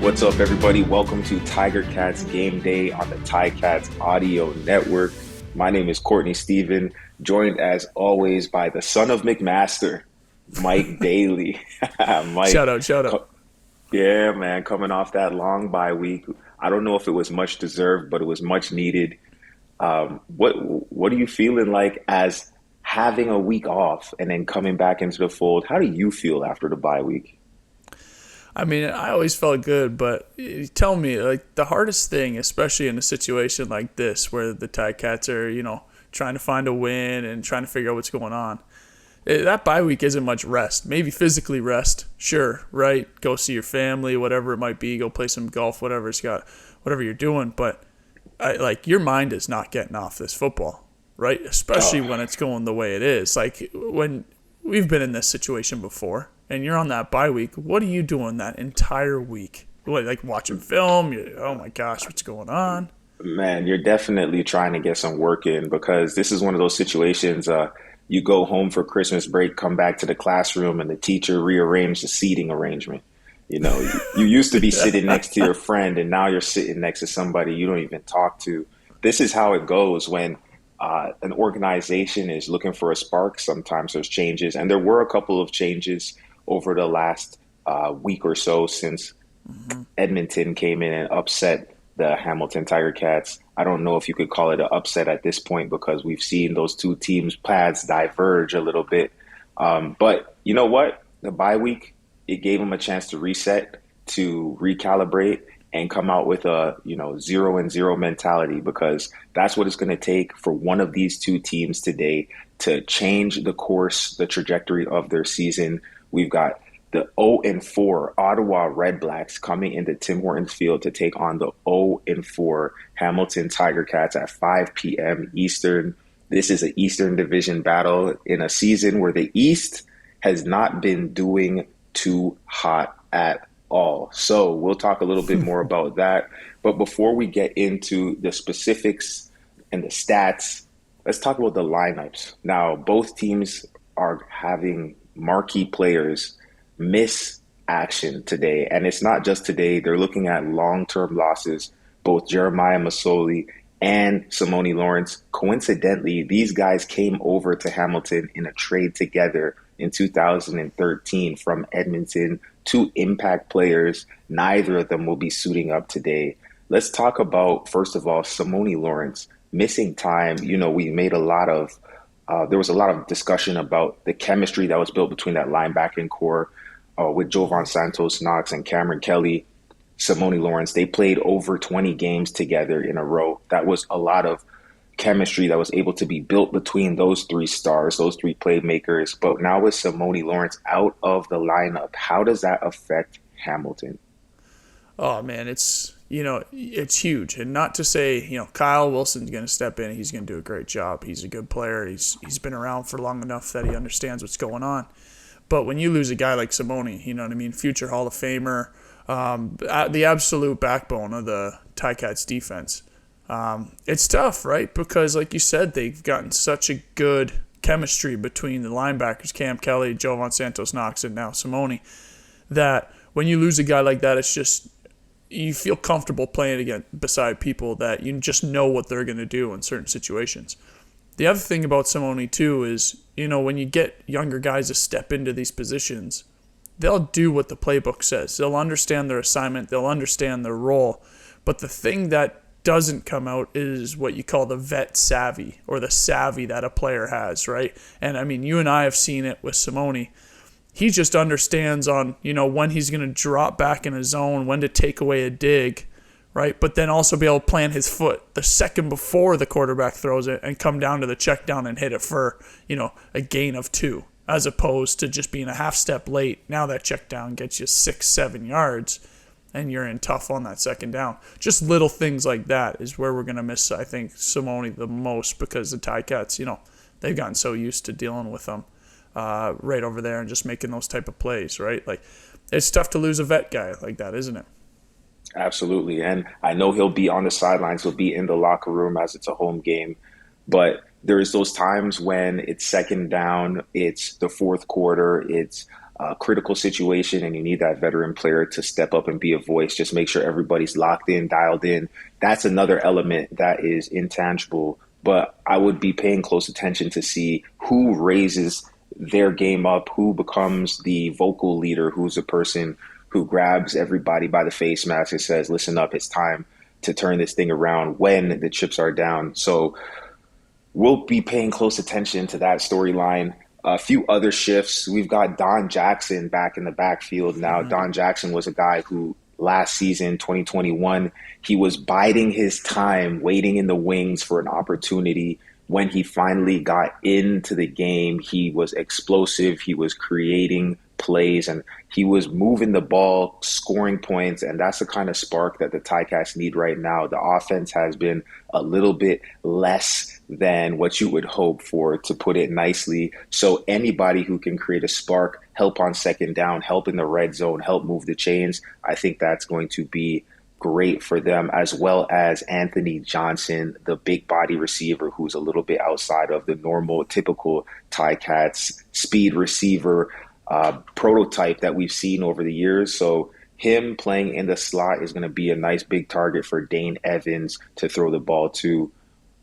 What's up, everybody? Welcome to Tiger Cats Game Day on the Ticats Audio Network. My name is Courtney Stephen, joined as always by the son of McMaster, Mike Daly. Mike, Shout out, shout out. yeah, man, coming off that long bye week. I don't know if it was much deserved, but it was much needed. What are you feeling like as having a week off and then coming back into the fold? How do you feel after the bye week? I mean, I always felt good, but tell me, like, the hardest thing, especially in a situation like this where the Ticats are, trying to find a win and trying to figure out what's going on. That bye week isn't much rest. Maybe physically rest, sure, right? Go see your family, whatever it might be. Go play some golf, whatever you're doing. But your mind is not getting off this football, right? Especially Oh, when it's going the way it is. Like when we've been in this situation before, and you're on that bye week. What are you doing that entire week? What, like watching film? Oh my gosh, what's going on? man, you're definitely trying to get some work in because this is one of those situations. You go home for Christmas break, come back to the classroom, and the teacher rearranged the seating arrangement. You used to be sitting next to your friend, and now you're sitting next to somebody you don't even talk to. This is how it goes when an organization is looking for a spark. Sometimes there's changes, and there were a couple of changes over the last week or so since Edmonton came in and upset the Hamilton Tiger Cats. I don't know if you could call it an upset at this point because we've seen those two teams' paths diverge a little bit. But you know what? The bye week, it gave them a chance to reset, to recalibrate, and come out with a 0-0 mentality because that's what it's going to take for one of these two teams today to change the course, the trajectory of their season. We've got the 0-4 Ottawa Redblacks coming into Tim Hortons Field to take on the 0-4 Hamilton Tiger Cats at 5 p.m. Eastern. This is an Eastern Division battle in a season where the East has not been doing too hot at all. So we'll talk a little bit more about that. But before we get into the specifics and the stats, let's talk about the lineups. Now, both teams are having marquee players miss action today. And it's not just today. They're looking at long-term losses. Both Jeremiah Masoli and Simone Lawrence. Coincidentally, these guys came over to Hamilton in a trade together in 2013 from Edmonton. Two impact players. Neither of them will be suiting up today. Let's talk about, first of all, Simone Lawrence missing time. We made a lot of there was a lot of discussion about the chemistry that was built between that linebacking core with Jovan Santos Knox and Cameron Kelly. Simone Lawrence, they played over 20 games together in a row. That was a lot of chemistry that was able to be built between those three stars, those three playmakers. But now with Simone Lawrence out of the lineup, how does that affect Hamilton? Oh man, it's huge. And not to say, Kyle Wilson's going to step in. He's going to do a great job. He's a good player. He's been around for long enough that he understands what's going on. But when you lose a guy like Simone, you know what I mean, future Hall of Famer, the absolute backbone of the Ticats defense, it's tough, right? Because like you said, they've gotten such a good chemistry between the linebackers, Cam Kelly, Jovan Santos Knox, and now Simone, that when you lose a guy like that, it's just you feel comfortable playing again beside people that you just know what they're going to do in certain situations. The other thing about Simone, too, is, when you get younger guys to step into these positions, they'll do what the playbook says. They'll understand their assignment. They'll understand their role. But the thing that doesn't come out is what you call the vet savvy or the savvy that a player has, right? And, I mean, you and I have seen it with Simone. He just understands on, when he's going to drop back in his zone, when to take away a dig, right? But then also be able to plant his foot the second before the quarterback throws it and come down to the check down and hit it for, a gain of 2, as opposed to just being a half step late. Now that check down gets you 6-7 yards and you're in tough on that second down. Just little things like that is where we're going to miss, I think, Simone the most because the Ticats, they've gotten so used to dealing with them right over there and just making those type of plays, right? Like, it's tough to lose a vet guy like that, isn't it? Absolutely. And I know he'll be on the sidelines, he'll be in the locker room as it's a home game. But there's those times when it's second down, it's the fourth quarter, it's critical situation and you need that veteran player to step up and be a voice, just make sure everybody's locked in, dialed in. That's another element that is intangible, but I would be paying close attention to see who raises their game up, who becomes the vocal leader, who's the person who grabs everybody by the face mask and says, listen up, it's time to turn this thing around when the chips are down. So we'll be paying close attention to that storyline. A few other shifts. We've got Don Jackson back in the backfield now. Don Jackson was a guy who last season, 2021, he was biding his time, waiting in the wings for an opportunity. When he finally got into the game, he was explosive. He was creating plays and he was moving the ball, scoring points. And that's the kind of spark that the Ticats need right now. The offense has been a little bit less than what you would hope for, to put it nicely. So anybody who can create a spark, help on second down, help in the red zone, help move the chains, I think that's going to be great for them, as well as Anthony Johnson, the big body receiver who's a little bit outside of the normal, typical Ticats speed receiver prototype that we've seen over the years. So him playing in the slot is going to be a nice big target for Dane Evans to throw the ball to.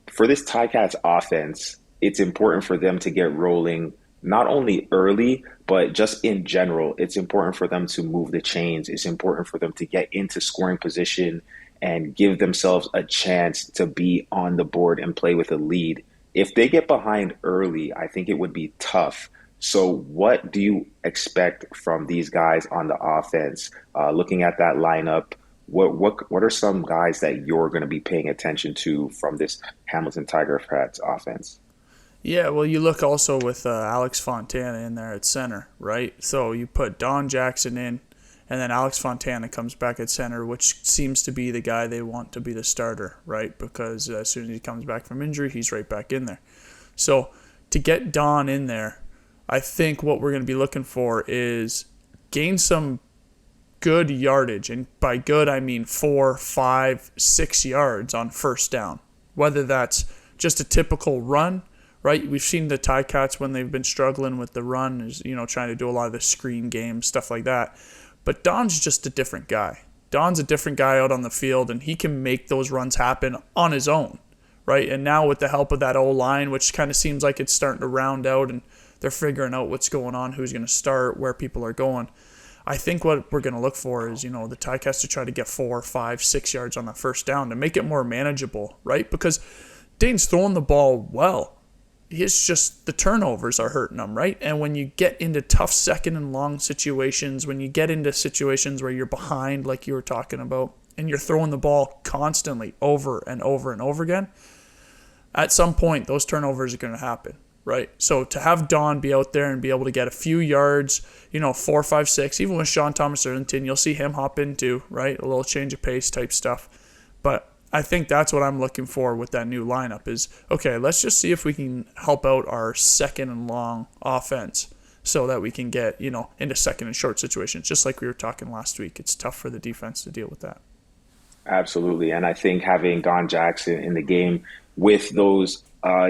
For this Ticats offense, it's important for them to get rolling not only early, but just in general. It's important for them to move the chains. It's important for them to get into scoring position and give themselves a chance to be on the board and play with a lead. If they get behind early, I think it would be tough. So what do you expect from these guys on the offense? Looking at that lineup, what are some guys that you're going to be paying attention to from this Hamilton Tiger Cats offense? Yeah, well, you look also with Alex Fontana in there at center, right? So you put Don Jackson in, and then Alex Fontana comes back at center, which seems to be the guy they want to be the starter, right? Because as soon as he comes back from injury, he's right back in there. So to get Don in there, I think what we're going to be looking for is gain some good yardage. And by good, I mean 4, 5, 6 yards on first down. Whether that's just a typical run, right? We've seen the Ticats when they've been struggling with the run, is, trying to do a lot of the screen games, stuff like that. But Don's just a different guy. Don's a different guy out on the field, and he can make those runs happen on his own, right? And now with the help of that O-line, which kind of seems like it's starting to round out and they're figuring out what's going on, who's going to start, where people are going. I think what we're going to look for is, the Ticats to try to get 4, 5, 6 yards on the first down to make it more manageable, right? Because Dane's throwing the ball well. It's just the turnovers are hurting them, right? And when you get into tough second and long situations, when you get into situations where you're behind, like you were talking about, and you're throwing the ball constantly over and over and over again, at some point those turnovers are going to happen. Right, so to have Don be out there and be able to get a few yards, 4, 5, 6, even with Sean Thomas-Irvington, you'll see him hop into, right, a little change of pace type stuff. But I think that's what I'm looking for with that new lineup is, okay, let's just see if we can help out our second and long offense so that we can get, into second and short situations, just like we were talking last week. It's tough for the defense to deal with that. Absolutely, and I think having Don Jackson in the game with those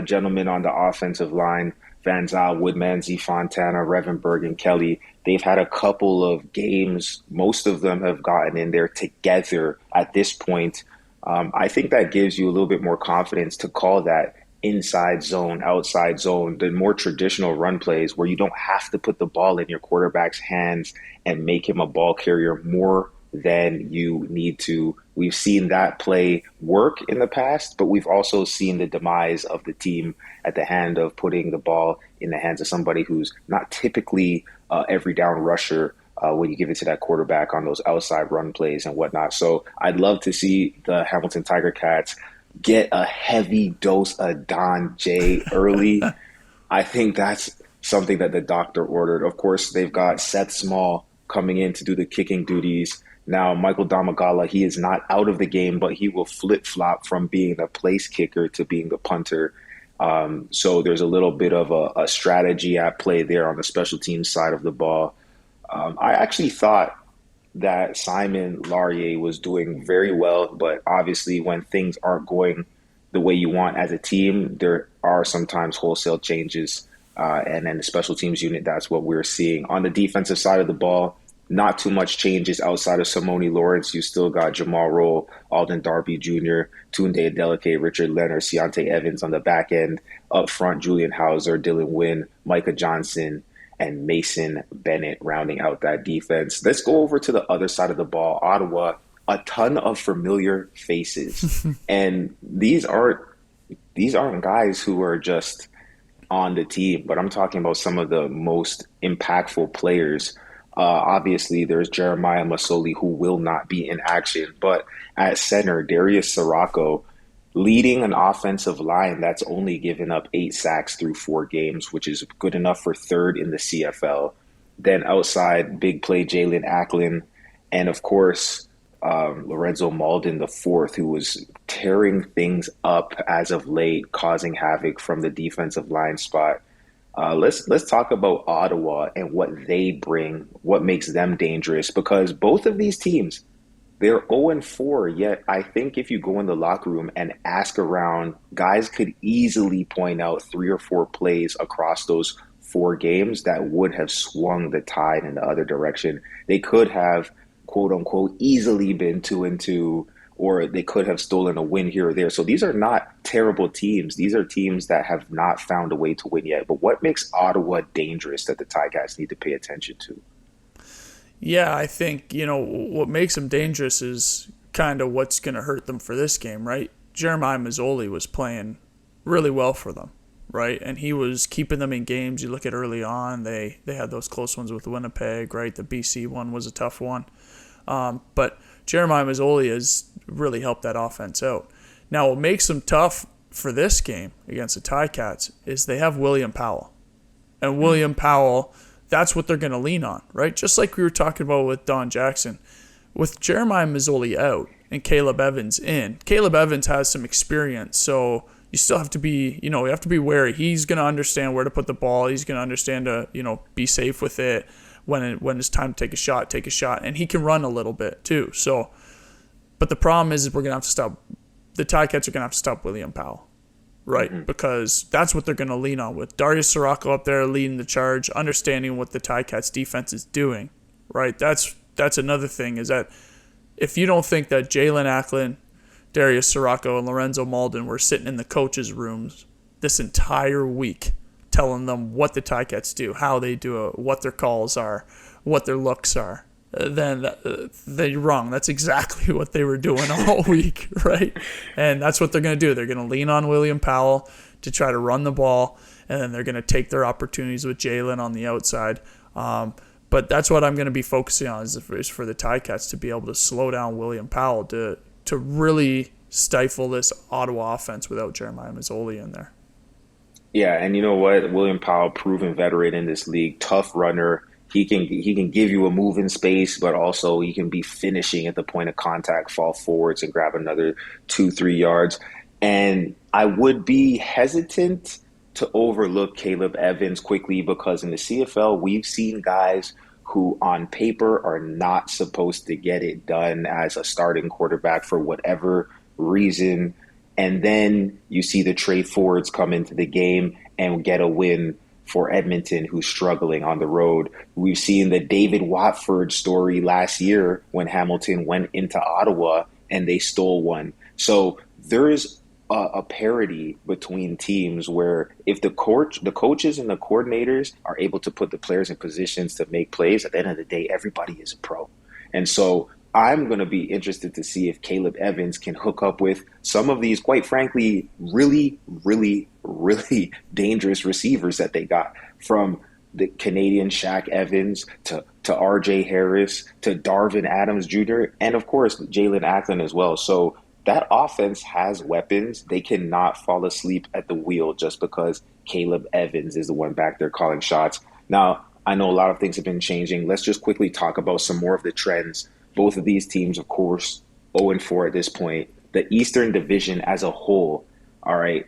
gentlemen on the offensive line, Van Zyl, Woodmansey, Fontana, Revenberg, and Kelly, they've had a couple of games. Most of them have gotten in there together at this point. I think that gives you a little bit more confidence to call that inside zone, outside zone, the more traditional run plays where you don't have to put the ball in your quarterback's hands and make him a ball carrier more than you need to. We've seen that play work in the past, but we've also seen the demise of the team at the hand of putting the ball in the hands of somebody who's not typically every down rusher when you give it to that quarterback on those outside run plays and whatnot. So I'd love to see the Hamilton Tiger Cats get a heavy dose of Don J early. I think that's something that the doctor ordered. Of course, they've got Seth Small coming in to do the kicking duties. Now, Michael Damagala, he is not out of the game, but he will flip-flop from being the place kicker to being the punter. So there's a little bit of a strategy at play there on the special teams side of the ball. I actually thought that Simon Laurier was doing very well, but obviously when things aren't going the way you want as a team, there are sometimes wholesale changes And then the special teams unit, that's what we're seeing. On the defensive side of the ball, not too much changes outside of Simone Lawrence. You still got Jamal Roll, Alden Darby Jr., Tunde Adeleke, Richard Leonard, Keontae Evans on the back end. Up front, Julian Hauser, Dylan Wynn, Micah Johnson, and Mason Bennett rounding out that defense. Let's go over to the other side of the ball. Ottawa, a ton of familiar faces. And these aren't guys who are just on the team, but I'm talking about some of the most impactful players. Obviously, there's Jeremiah Masoli, who will not be in action. But at center, Darius Sirocco leading an offensive line that's only given up 8 sacks through 4 games, which is good enough for third in the CFL. Then outside, big play Jaylen Acklin. And of course, Lorenzo Malden the fourth, who was tearing things up as of late, causing havoc from the defensive line spot. Let's talk about Ottawa and what they bring, what makes them dangerous, because both of these teams, they're 0-4, yet I think if you go in the locker room and ask around, guys could easily point out 3 or 4 plays across those 4 games that would have swung the tide in the other direction. They could have, quote unquote, easily been 2-2, or they could have stolen a win here or there. So these are not terrible teams. These are teams that have not found a way to win yet. But what makes Ottawa dangerous that the Ticats need to pay attention to? Yeah, I think, what makes them dangerous is kind of what's going to hurt them for this game, right? Jeremiah Masoli was playing really well for them, right? And he was keeping them in games. You look at early on, they had those close ones with Winnipeg, right? The BC one was a tough one. But Jeremiah Masoli has really helped that offense out. Now, what makes them tough for this game against the Ticats is they have William Powell. And William Powell, that's what they're going to lean on, right? Just like we were talking about with Don Jackson. With Jeremiah Masoli out and Caleb Evans in, Caleb Evans has some experience, so you still have to be, you have to be wary. He's going to understand where to put the ball. He's going to understand to, be safe with it. When it's time to take a shot. And he can run a little bit too. So, but the problem is we're going to have to stop, the Ticats are going to have to stop William Powell, right? Mm-hmm. Because that's what they're going to lean on with Darius Sirocco up there leading the charge, understanding what the Ticats defense is doing, right? That's another thing, is that if you don't think that Jaylen Acklin, Darius Sirocco, and Lorenzo Malden were sitting in the coaches' rooms this entire week telling them what the Ticats do, how they do it, what their calls are, what their looks are, then you're wrong. That's exactly what they were doing all week, right? And that's what they're going to do. They're going to lean on William Powell to try to run the ball, and then they're going to take their opportunities with Jaylen on the outside. But that's what I'm going to be focusing on is for the Ticats to be able to slow down William Powell to really stifle this Ottawa offense without Jeremiah Masoli in there. Yeah, and you know what? William Powell, proven veteran in this league, tough runner. He can give you a move in space, but also he can be finishing at the point of contact, fall forwards and grab another 2-3 yards. And I would be hesitant to overlook Caleb Evans quickly, because in the CFL, we've seen guys who on paper are not supposed to get it done as a starting quarterback for whatever reason. And then you see the Trey Fords come into the game and get a win for Edmonton, who's struggling on the road. We've seen the David Watford story last year when Hamilton went into Ottawa and they stole one. So there is a parity between teams where if the coaches and the coordinators are able to put the players in positions to make plays, at the end of the day, everybody is a pro. And so I'm going to be interested to see if Caleb Evans can hook up with some of these, quite frankly, really, really, really dangerous receivers that they got, from the Canadian Shaq Evans to RJ Harris to Darvin Adams Jr. and, of course, Jaylen Acklin as well. So that offense has weapons. They cannot fall asleep at the wheel just because Caleb Evans is the one back there calling shots. Now, I know a lot of things have been changing. Let's just quickly talk about some more of the trends. Both of these teams, of course, 0-4 at this point. The Eastern Division as a whole, all right,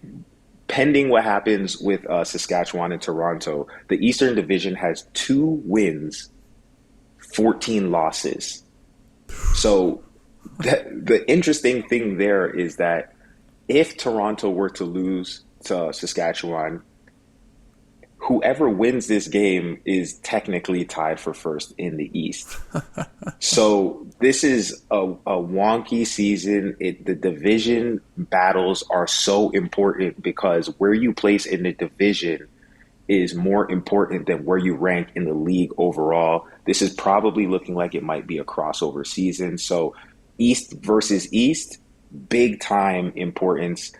pending what happens with Saskatchewan and Toronto, the Eastern Division has 2 wins, 14 losses. So the interesting thing there is that if Toronto were to lose to Saskatchewan, whoever wins this game is technically tied for first in the East. So this is a wonky season. The division battles are so important because where you place in the division is more important than where you rank in the league overall. This is probably looking like it might be a crossover season. So East versus East, big time importance.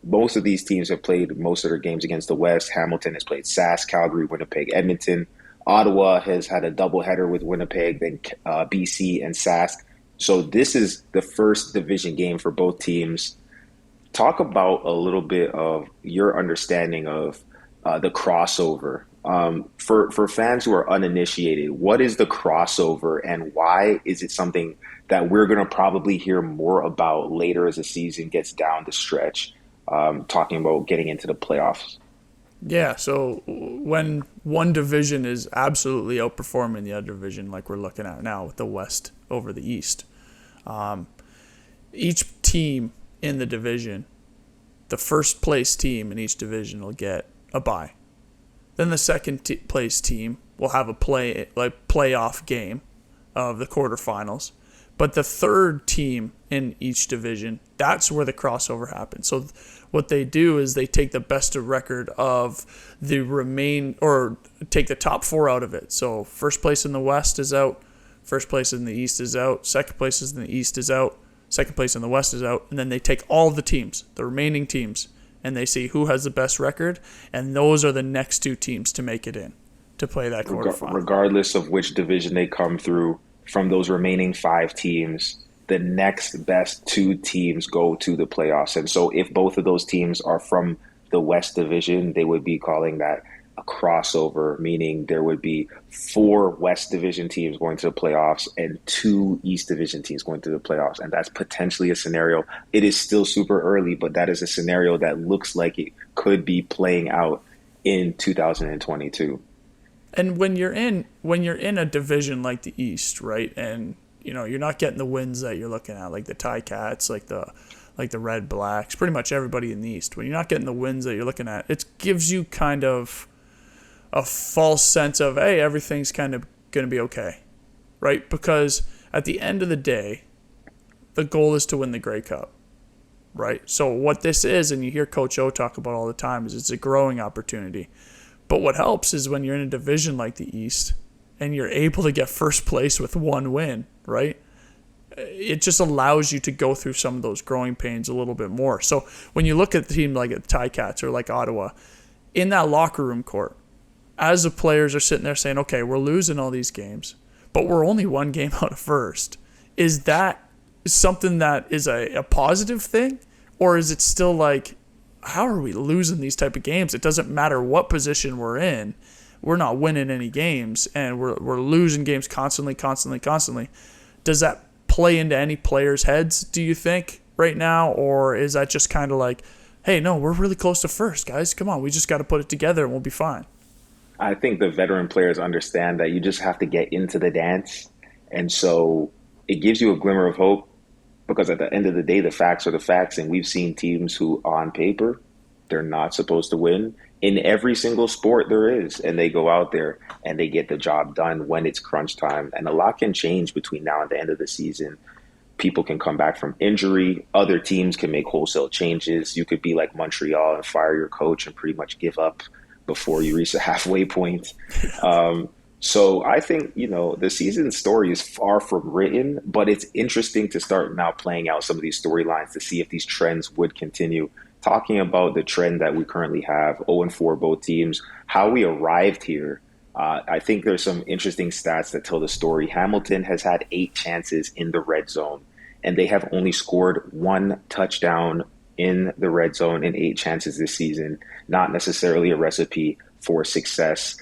Most of these teams have played most of their games against the West. Hamilton has played Sask, Calgary, Winnipeg, Edmonton. Ottawa has had a doubleheader with Winnipeg, then BC and Sask. So this is the first division game for both teams. Talk about a little bit of your understanding of the crossover. For fans who are uninitiated, what is the crossover and why is it something that we're going to probably hear more about later as the season gets down the stretch, talking about getting into the playoffs? Yeah, so when one division is absolutely outperforming the other division, like we're looking at now with the West over the East, each team in the division, the first place team in each division will get a bye. Then the second place team will have a playoff game of the quarterfinals. But the third team in each division, that's where the crossover happens. So what they do is they take the best of record of or take the top four out of it. So first place in the West is out, first place in the East is out, second place in the East is out, second place in the West is out, and then they take all the teams, the remaining teams, and they see who has the best record, and those are the next two teams to make it in to play that quarterfinal. Regardless of which division they come through, from those remaining 5 teams, the next best 2 teams go to the playoffs. And so if both of those teams are from the West Division, they would be calling that a crossover, meaning there would be 4 West Division teams going to the playoffs and 2 East Division teams going to the playoffs. And that's potentially a scenario. It is still super early, but that is a scenario that looks like it could be playing out in 2022. And when you're in a division like the East, right, and you're not getting the wins that you're looking at, like the Ticats, like the Redblacks, pretty much everybody in the East. When you're not getting the wins that you're looking at, it gives you kind of a false sense of, hey, everything's kind of going to be okay, right? Because at the end of the day, the goal is to win the Grey Cup, right? So what this is, and you hear Coach O talk about all the time, is it's a growing opportunity. But what helps is when you're in a division like the East and you're able to get first place with 1 win, right? It just allows you to go through some of those growing pains a little bit more. So when you look at the team like the Ticats or like Ottawa, in that locker room court, as the players are sitting there saying, okay, we're losing all these games, but we're only 1 game out of first. Is that something that is a positive thing? Or is it still like, how are we losing these type of games? It doesn't matter what position we're in. We're not winning any games, and we're losing games constantly. Does that play into any players' heads, do you think, right now? Or is that just kind of like, hey, no, we're really close to first, guys. Come on, we just got to put it together and we'll be fine. I think the veteran players understand that you just have to get into the dance. And so it gives you a glimmer of hope. Because at the end of the day, the facts are the facts, and we've seen teams who, on paper, they're not supposed to win in every single sport there is, and they go out there and they get the job done when it's crunch time. And a lot can change between now and the end of the season. People can come back from injury. Other teams can make wholesale changes. You could be like Montreal and fire your coach and pretty much give up before you reach the halfway point. So I think, the season story is far from written, but it's interesting to start now playing out some of these storylines to see if these trends would continue. Talking about the trend that we currently have, 0-4 both teams, how we arrived here. I think there's some interesting stats that tell the story. Hamilton has had 8 chances in the red zone, and they have only scored 1 touchdown in the red zone in 8 chances this season. Not necessarily a recipe for success.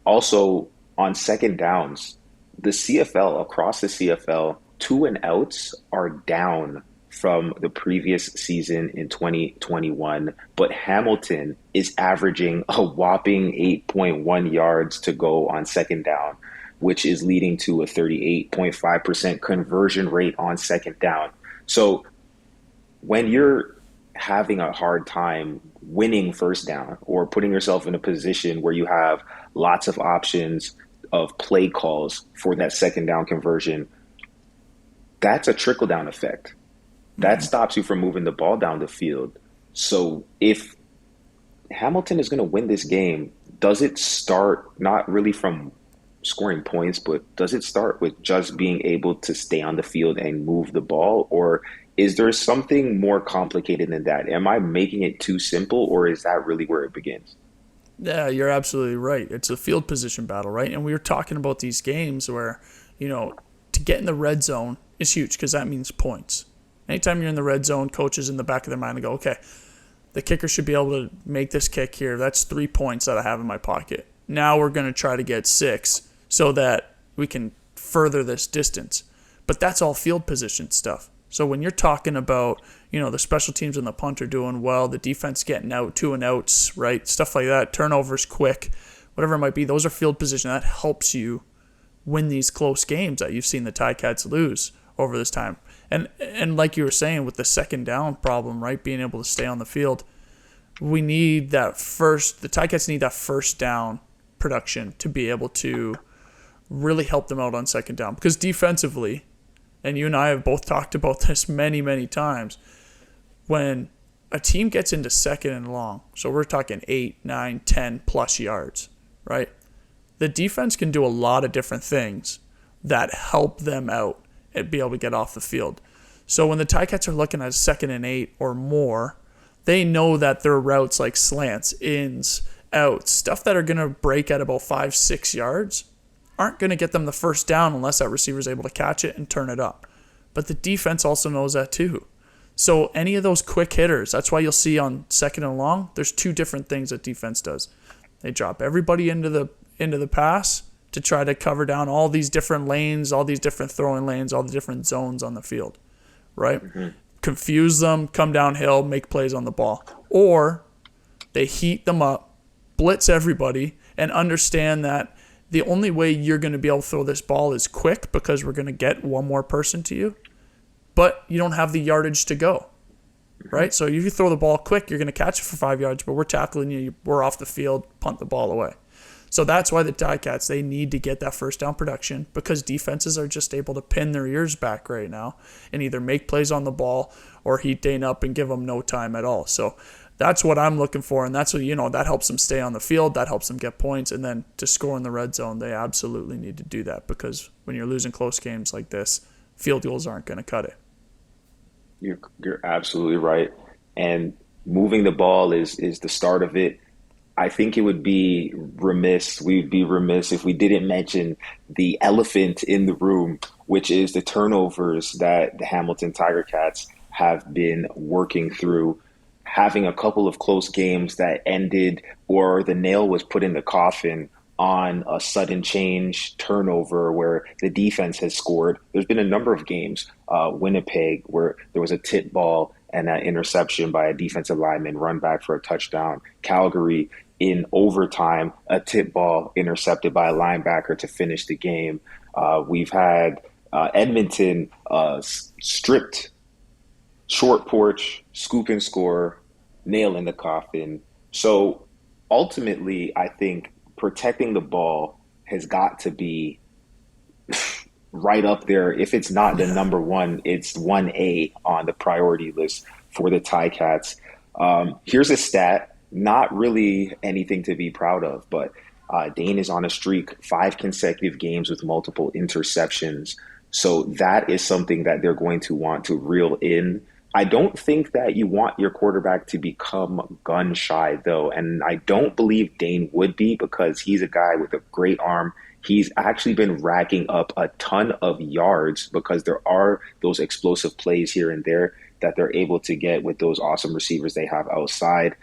Also, on second downs, the CFL, across the CFL, 2 and outs are down from the previous season in 2021, but Hamilton is averaging a whopping 8.1 yards to go on second down, which is leading to a 38.5% conversion rate on second down. So when you're having a hard time winning first down or putting yourself in a position where you have lots of options of play calls for that second down conversion, that's a trickle down effect. That stops you from moving the ball down the field. So if Hamilton is going to win this game, does it start not really from scoring points, but does it start with just being able to stay on the field and move the ball? Or is there something more complicated than that? Am I making it too simple, or is that really where it begins? Yeah, you're absolutely right. It's a field position battle, right? And we were talking about these games where, to get in the red zone is huge because that means points. Anytime you're in the red zone, coaches in the back of their mind to go, okay, the kicker should be able to make this kick here. That's 3 points that I have in my pocket. Now we're going to try to get 6 so that we can further this distance. But that's all field position stuff. So when you're talking about, the special teams and the punter doing well, the defense getting out, 2 and outs, right? Stuff like that, turnovers quick, whatever it might be, those are field position. That helps you win these close games that you've seen the Ticats lose over this time. And like you were saying with the second down problem, right, being able to stay on the field, we need the Ticats need that first down production to be able to really help them out on second down. Because defensively, and you and I have both talked about this many, many times, when a team gets into second and long, so we're talking 8, 9, 10 plus yards, right? The defense can do a lot of different things that help them out and be able to get off the field. So when the Ticats are looking at 2nd and 8 or more, they know that their routes like slants, ins, outs, stuff that are going to break at about 5, 6 yards aren't going to get them the first down unless that receiver is able to catch it and turn it up. But the defense also knows that too. So any of those quick hitters, that's why you'll see on 2nd and long, there's 2 different things that defense does. They drop everybody into the pass to try to cover down all these different lanes, all these different throwing lanes, all the different zones on the field, right? Mm-hmm. Confuse them, come downhill, make plays on the ball. Or they heat them up, blitz everybody, and understand that the only way you're going to be able to throw this ball is quick because we're going to get one more person to you, but you don't have the yardage to go, right? So if you throw the ball quick, you're going to catch it for 5 yards, but we're tackling you, we're off the field, punt the ball away. So that's why the Ticats, they need to get that first down production because defenses are just able to pin their ears back right now and either make plays on the ball or heat Dane up and give them no time at all. So that's what I'm looking for, and that's what, that helps them stay on the field, that helps them get points, and then to score in the red zone, they absolutely need to do that because when you're losing close games like this, field goals aren't going to cut it. You're absolutely right, and moving the ball is the start of it. I think we'd be remiss if we didn't mention the elephant in the room, which is the turnovers that the Hamilton Tiger Cats have been working through, having a couple of close games that ended or the nail was put in the coffin on a sudden change turnover where the defense has scored. There's been a number of games, Winnipeg, where there was a tip ball and that interception by a defensive lineman, run back for a touchdown. Calgary, in overtime, a tip ball intercepted by a linebacker to finish the game. We've had Edmonton stripped, short porch, scoop and score, nail in the coffin. So ultimately, I think protecting the ball has got to be right up there. If it's not the number one, it's 1A on the priority list for the Ticats. Here's a stat. Not really anything to be proud of, but Dane is on a streak, 5 consecutive games with multiple interceptions. So that is something that they're going to want to reel in. I don't think that you want your quarterback to become gun shy, though. And I don't believe Dane would be because he's a guy with a great arm. He's actually been racking up a ton of yards because there are those explosive plays here and there that they're able to get with those awesome receivers they have outside.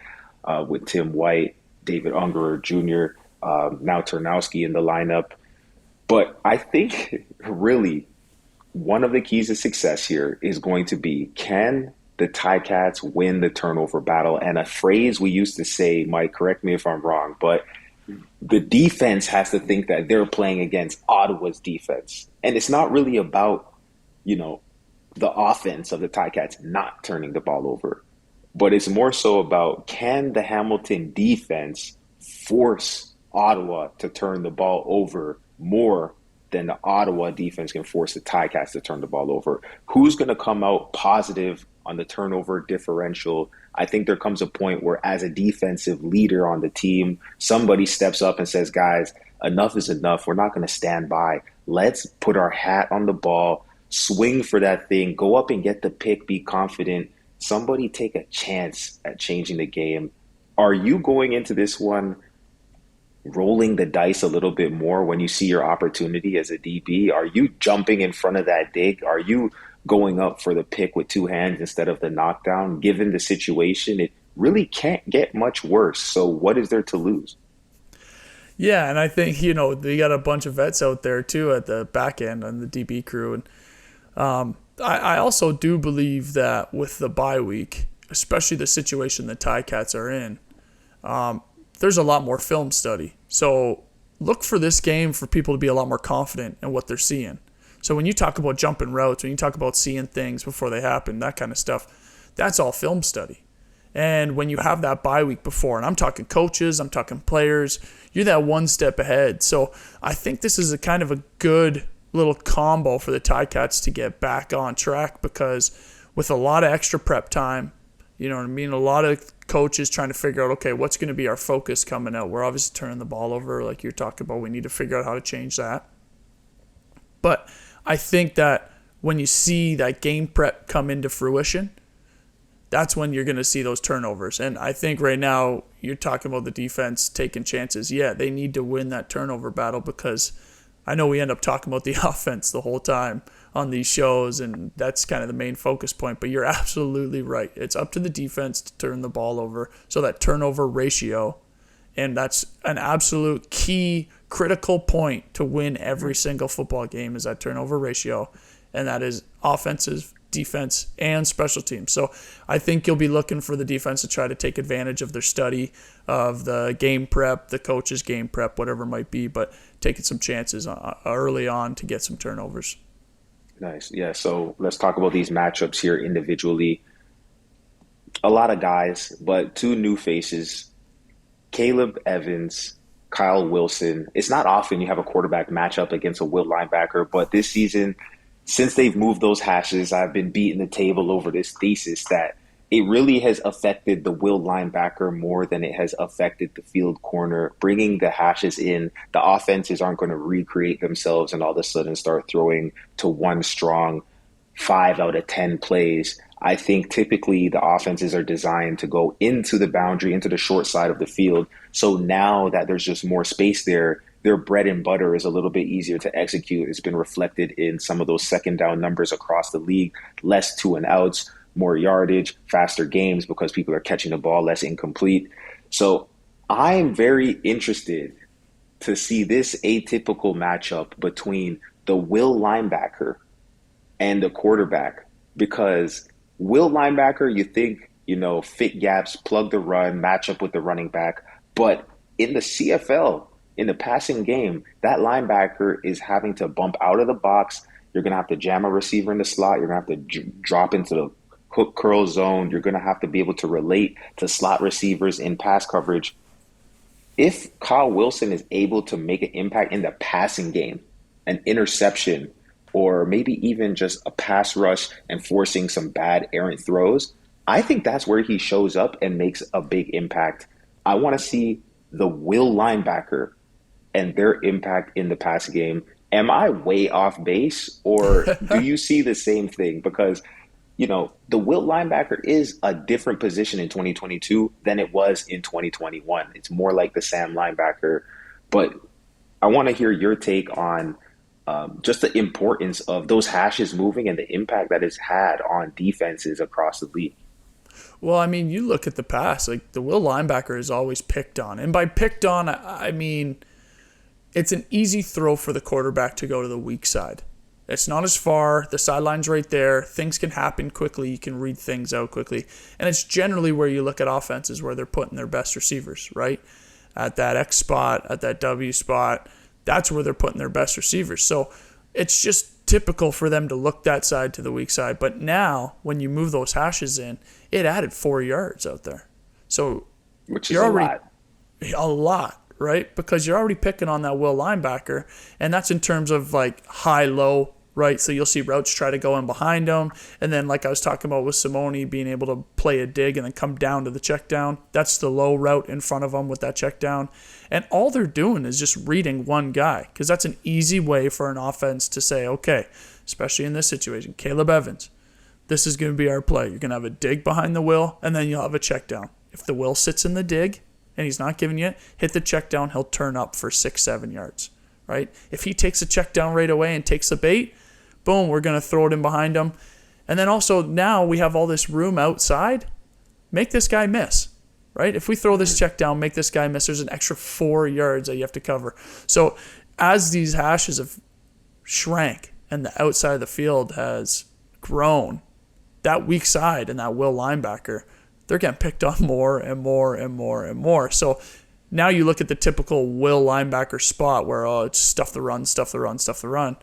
With Tim White, David Ungerer Jr., now Turnowski in the lineup. But I think really one of the keys to success here is going to be, can the Ticats win the turnover battle? And a phrase we used to say, Mike, correct me if I'm wrong, but the defense has to think that they're playing against Ottawa's defense. And it's not really about, the offense of the Ticats not turning the ball over. but it's more so about, can the Hamilton defense force Ottawa to turn the ball over more than the Ottawa defense can force the Ticats to turn the ball over? Who's going to come out positive on the turnover differential? I think there comes a point where, as a defensive leader on the team, somebody steps up and says, guys, enough is enough. We're not going to stand by. Let's put our hat on the ball, swing for that thing, go up and get the pick, be confident. Somebody take a chance at changing the game. Are you going into this one rolling the dice a little bit more when you see your opportunity as a DB? Are you jumping in front of that dig? Are you going up for the pick with two hands instead of the knockdown? Given the situation, it really can't get much worse. So what is there to lose? Yeah, and I think, they got a bunch of vets out there too at the back end on the DB crew. And I also do believe that with the bye week, especially the situation the Ticats are in, there's a lot more film study. So look for this game for people to be a lot more confident in what they're seeing. So when you talk about jumping routes, when you talk about seeing things before they happen, that kind of stuff, that's all film study. And when you have that bye week before, and I'm talking coaches, I'm talking players, you're that one step ahead. So I think this is a kind of a good little combo for the Ticats to get back on track, because with a lot of extra prep time, you know what I mean, a lot of coaches trying to figure out, okay, what's going to be our focus coming out? We're obviously turning the ball over like you're talking about. We need to figure out how to change that. But I think that when you see that game prep come into fruition, that's when you're going to see those turnovers. And I think right now you're talking about the defense taking chances. Yeah, they need to win that turnover battle, because I know we end up talking about the offense the whole time on these shows, and that's kind of the main focus point. But you're absolutely right. It's up to the defense to turn the ball over. So that turnover ratio, and that's an absolute key critical point to win every single football game, is that turnover ratio. And that is offensive, defense, and special teams. So I think you'll be looking for the defense to try to take advantage of their study of the game prep, the coach's game prep, whatever it might be, but taking some chances early on to get some turnovers. Nice. Yeah, so let's talk about these matchups here individually. A lot of guys, but two new faces, Caleb Evans, Kyle Wilson. It's not often you have a quarterback matchup against a will linebacker, but this season, since they've moved those hashes, I've been beating the table over this thesis that it really has affected the will linebacker more than it has affected the field corner. Bringing the hashes in, the offenses aren't going to recreate themselves and all of a sudden start throwing to one strong 5 out of 10 plays. I think typically the offenses are designed to go into the boundary, into the short side of the field. So now that there's just more space there, their bread and butter is a little bit easier to execute. It's been reflected in some of those second down numbers across the league, less 2-and-outs, more yardage, faster games because people are catching the ball less incomplete. So I'm very interested to see this atypical matchup between the will linebacker and the quarterback, because will linebacker, you think, fit gaps, plug the run, match up with the running back. But in the CFL, in the passing game, that linebacker is having to bump out of the box. You're going to have to jam a receiver in the slot. You're going to have to drop into the hook curl zone. You're going to have to be able to relate to slot receivers in pass coverage. If Kyle Wilson is able to make an impact in the passing game, an interception, or maybe even just a pass rush and forcing some bad errant throws, I think that's where he shows up and makes a big impact. I want to see the will linebacker and their impact in the pass game. Am I way off base, or do you see the same thing? Because, the will linebacker is a different position in 2022 than it was in 2021. It's more like the Sam linebacker. But I want to hear your take on just the importance of those hashes moving and the impact that it's had on defenses across the league. Well, I mean, you look at the pass, like the will linebacker is always picked on. And by picked on, I mean, it's an easy throw for the quarterback to go to the weak side. It's not as far. The sideline's right there. Things can happen quickly. You can read things out quickly. And it's generally where you look at offenses where they're putting their best receivers, right? At that X spot, at that W spot, that's where they're putting their best receivers. So it's just typical for them to look that side to the weak side. But now, when you move those hashes in, it added 4 yards out there. So which is you're a already lot. a lot, right? Because you're already picking on that will linebacker, and that's in terms of like high-low, right? So you'll see routes try to go in behind them, and then like I was talking about with Simone being able to play a dig and then come down to the check down. That's the low route in front of them with that check down. And all they're doing is just reading one guy, because that's an easy way for an offense to say, okay, especially in this situation, Caleb Evans, this is going to be our play. You're going to have a dig behind the will, and then you'll have a check down. If the will sits in the dig and he's not giving you it, hit the check down, he'll turn up for 6-7 yards, right? If he takes a check down right away and takes the bait, boom, we're going to throw it in behind him. And then also now we have all this room outside. Make this guy miss, right? If we throw this check down, make this guy miss, there's an extra 4 yards that you have to cover. So as these hashes have shrank and the outside of the field has grown, that weak side and that will linebacker, they're getting picked on more and more and more and more. So now you look at the typical will linebacker spot where, oh, it's stuff the run, stuff the run, stuff the run.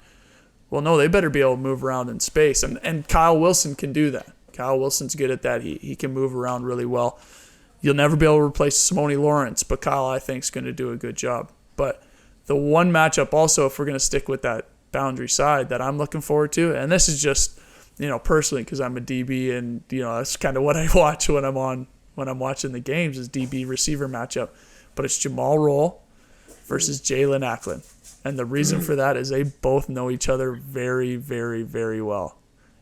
Well, no, they better be able to move around in space. And Kyle Wilson can do that. Kyle Wilson's good at that. He can move around really well. You'll never be able to replace Simone Lawrence, but Kyle, I think, is going to do a good job. But the one matchup also, if we're going to stick with that boundary side that I'm looking forward to, and this is just, personally, because I'm a DB, and that's kind of what I watch when I'm watching the games is DB receiver matchup. But it's Jamal Roll versus Jaylen Acklin, and the reason for that is they both know each other very, very, very well.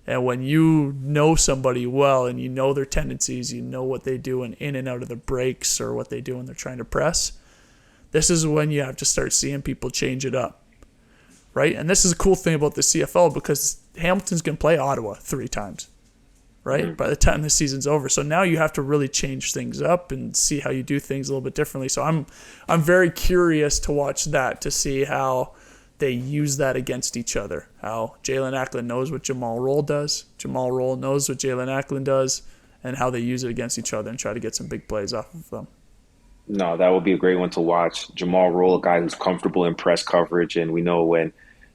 And when you know somebody well and you know their tendencies, you know what they do in and out of the breaks or what they do when they're trying to press, this is when you have to start seeing people change it up. Right? And this is a cool thing about the CFL because Hamilton's going to play Ottawa 3 times, right? By the time the season's over. So now you have to really change things up and see how you do things a little bit differently. So I'm very curious to watch that, to see how they use that against each other. How Jaylen Acklin knows what Jamal Roll does, Jamal Roll knows what Jaylen Acklin does, and how they use it against each other and try to get some big plays off of them. No, that would be a great one to watch. Jamal Roll, a guy who's comfortable in press coverage, and we know when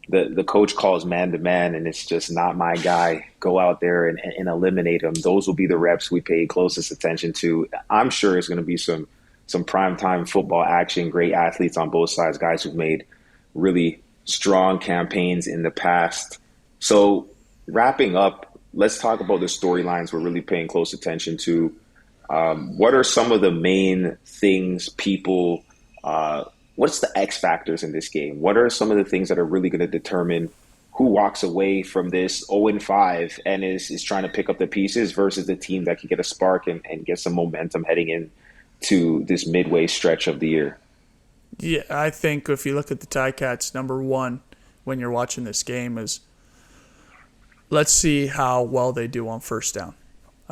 the coach calls man-to-man and it's just not my guy, go out there and eliminate him. Those will be the reps we pay closest attention to. I'm sure it's going to be some primetime football action, great athletes on both sides, guys who've made really strong campaigns in the past. So wrapping up, let's talk about the storylines we're really paying close attention to. What are some of the main things people what's the X factors in this game? What are some of the things that are really going to determine who walks away from this 0-5 and is trying to pick up the pieces versus the team that can get a spark and get some momentum heading in to this midway stretch of the year? Yeah, I think if you look at the Ticats, number one, when you're watching this game is let's see how well they do on first down.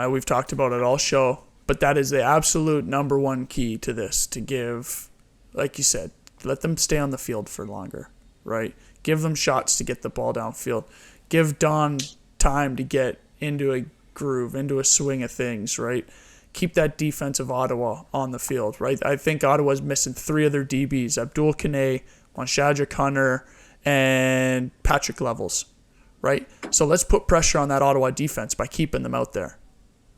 We've talked about it all show, but that is the absolute number one key to this, to give, like you said, let them stay on the field for longer, right? Give them shots to get the ball downfield. Give Don time to get into a groove, into a swing of things, right? Keep that defensive Ottawa on the field, right? I think Ottawa's missing 3 of their DBs, Abdul Kane, Wanshadrick Hunter, and Patrick Levels, right? So let's put pressure on that Ottawa defense by keeping them out there,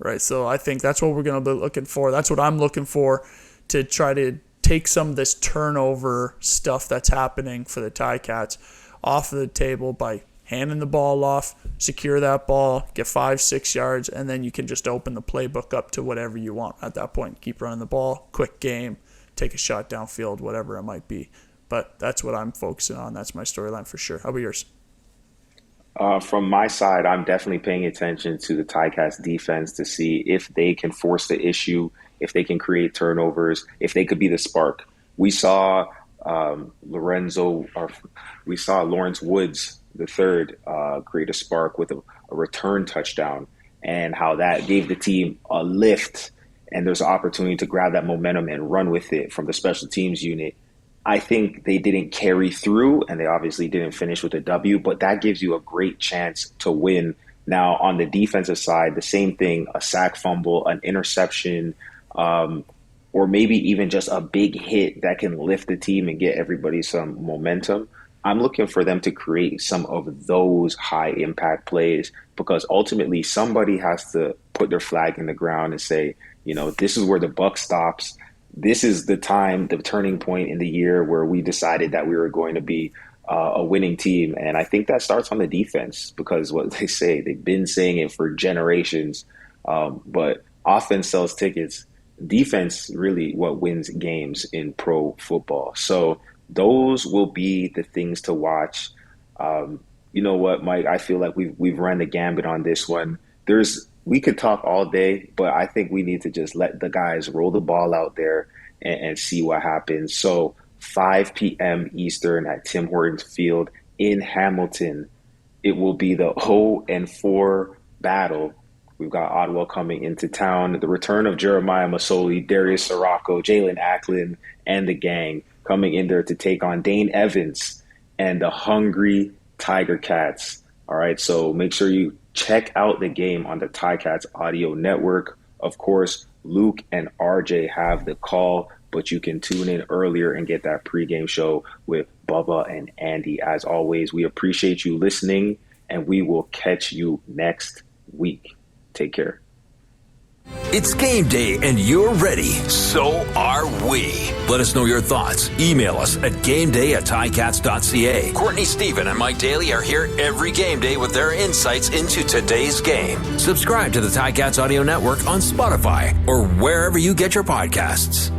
right? So I think that's what we're going to be looking for. That's what I'm looking for, to try to take some of this turnover stuff that's happening for the Ticats off of the table by handing the ball off, secure that ball, get 5-6 yards, and then you can just open the playbook up to whatever you want at that point. Keep running the ball, quick game, take a shot downfield, whatever it might be. But that's what I'm focusing on. That's my storyline for sure. How about yours? From my side, I'm definitely paying attention to the Ticats defense to see if they can force the issue, if they can create turnovers, if they could be the spark. We saw Lawrence Woods the third create a spark with a return touchdown, and how that gave the team a lift, and there's an opportunity to grab that momentum and run with it from the special teams unit. I think they didn't carry through, and they obviously didn't finish with a W, but that gives you a great chance to win. Now, on the defensive side, the same thing, a sack fumble, an interception, or maybe even just a big hit that can lift the team and get everybody some momentum. I'm looking for them to create some of those high impact plays because ultimately somebody has to put their flag in the ground and say, this is where the buck stops. This is the time, the turning point in the year where we decided that we were going to be a winning team. And I think that starts on the defense because what they say, they've been saying it for generations, but offense sells tickets. Defense really what wins games in pro football. So those will be the things to watch. You know what, Mike? I feel like we've run the gambit on this one. We could talk all day, but I think we need to just let the guys roll the ball out there and see what happens. So 5 p.m. Eastern at Tim Hortons Field in Hamilton, it will be the 0-4 battle. We've got Ottawa coming into town. The return of Jeremiah Masoli, Darius Sirocco, Jaylen Acklin, and the gang coming in there to take on Dane Evans and the hungry Tiger Cats. All right, so make sure you check out the game on the Ticats audio network. Of course, Luke and RJ have the call, but you can tune in earlier and get that pregame show with Bubba and Andy. As always, we appreciate you listening, and we will catch you next week. Take care. It's game day and you're ready. So are we. Let us know your thoughts. Email us at gameday@ticats.ca. Courtney Stephen and Mike Daly are here every game day with their insights into today's game. Subscribe to the Ticats Audio Network on Spotify or wherever you get your podcasts.